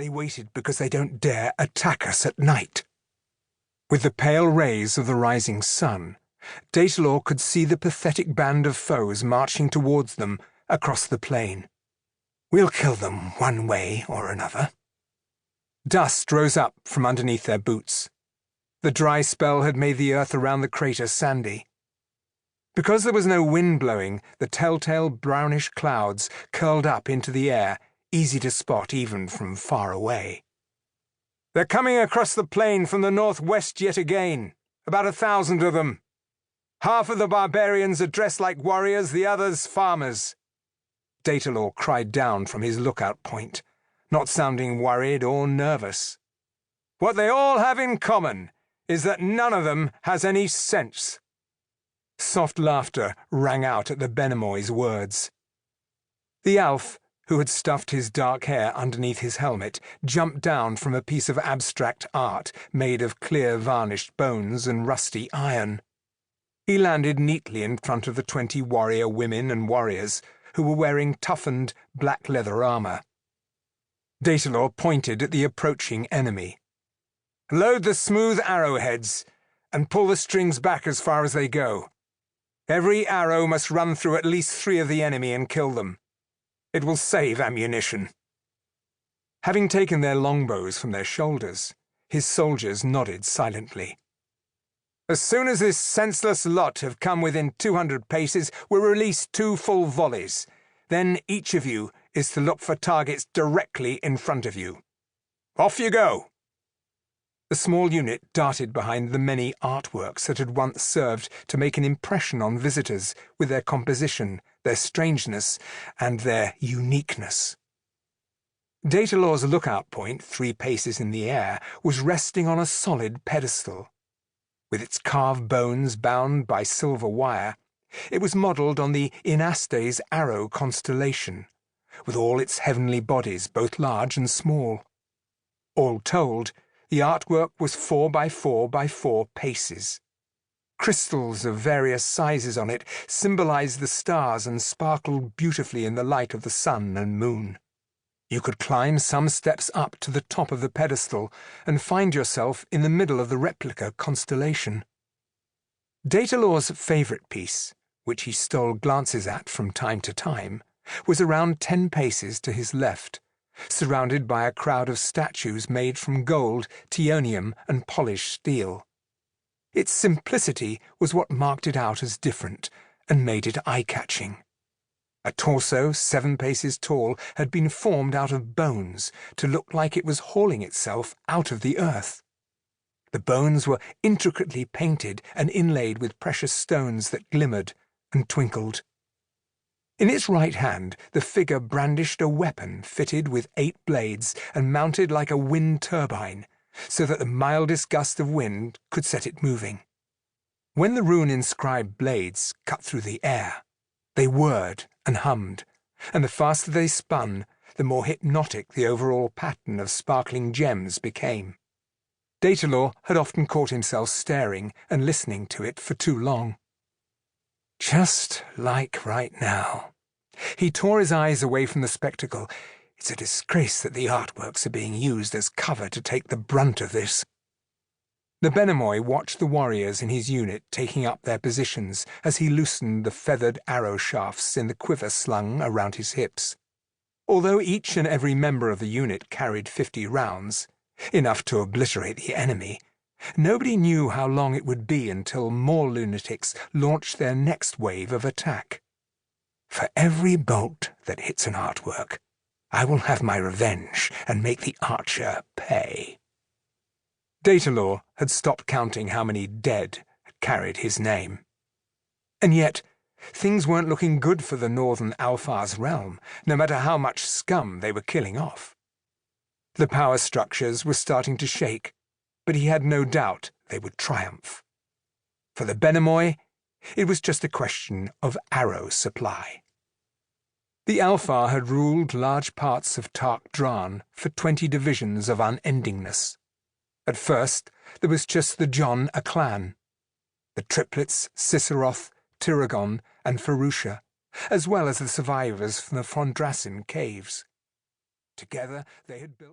They waited because they don't dare attack us at night. With the pale rays of the rising sun, Datelor could see the pathetic band of foes marching towards them across the plain. We'll kill them one way or another. Dust rose up from underneath their boots. The dry spell had made the earth around the crater sandy. Because there was no wind blowing, the telltale brownish clouds curled up into the air, easy to spot even from far away. "They're coming across the plain from the northwest yet again, about 1,000 of them. Half of the barbarians are dressed like warriors, the others farmers." Datelor cried down from his lookout point, not sounding worried or nervous. "What they all have in common is that none of them has any sense." Soft laughter rang out at the Benemoy's words. The elf, who had stuffed his dark hair underneath his helmet, jumped down from a piece of abstract art made of clear varnished bones and rusty iron. He landed neatly in front of the 20 warrior women and warriors who were wearing toughened black leather armor. Datelor pointed at the approaching enemy. "Load the smooth arrowheads and pull the strings back as far as they go. Every arrow must run through at least 3 of the enemy and kill them. It will save ammunition." Having taken their longbows from their shoulders, his soldiers nodded silently. "As soon as this senseless lot have come within 200 paces, we'll release 2 full volleys. Then each of you is to look for targets directly in front of you. Off you go!" The small unit darted behind the many artworks that had once served to make an impression on visitors with their composition, their strangeness, and their uniqueness. Datelor's lookout point, 3 paces in the air, was resting on a solid pedestal. With its carved bones bound by silver wire, it was modelled on the Inastes arrow constellation, with all its heavenly bodies, both large and small. All told, the artwork was 4 by 4 by 4 paces. Crystals of various sizes on it symbolized the stars and sparkled beautifully in the light of the sun and moon. You could climb some steps up to the top of the pedestal and find yourself in the middle of the replica constellation. Datelor's favourite piece, which he stole glances at from time to time, was around 10 paces to his left, surrounded by a crowd of statues made from gold, tionium, and polished steel. Its simplicity was what marked it out as different and made it eye-catching. A torso 7 paces tall had been formed out of bones to look like it was hauling itself out of the earth. The bones were intricately painted and inlaid with precious stones that glimmered and twinkled. In its right hand, the figure brandished a weapon fitted with 8 blades and mounted like a wind turbine, so that the mildest gust of wind could set it moving. When the rune-inscribed blades cut through the air, they whirred and hummed, and the faster they spun, the more hypnotic the overall pattern of sparkling gems became. Datelor had often caught himself staring and listening to it for too long. Just like right now. He tore his eyes away from the spectacle. It's a disgrace that the artworks are being used as cover to take the brunt of this. The Benemoy watched the warriors in his unit taking up their positions as he loosened the feathered arrow shafts in the quiver slung around his hips. Although each and every member of the unit carried 50 rounds, enough to obliterate the enemy, nobody knew how long it would be until more lunatics launched their next wave of attack. For every bolt that hits an artwork, I will have my revenge and make the archer pay. Datelor had stopped counting how many dead had carried his name. And yet, things weren't looking good for the northern Älfar's realm, no matter how much scum they were killing off. The power structures were starting to shake, but he had no doubt they would triumph. For the Benemoy, it was just a question of arrow supply. The Älfar had ruled large parts of Tark Dran for 20 divisions of unendingness. At first, there was just the John a clan, the triplets Ciceroth, Tiragon, and Ferusha, as well as the survivors from the Fondrasin caves. Together they had built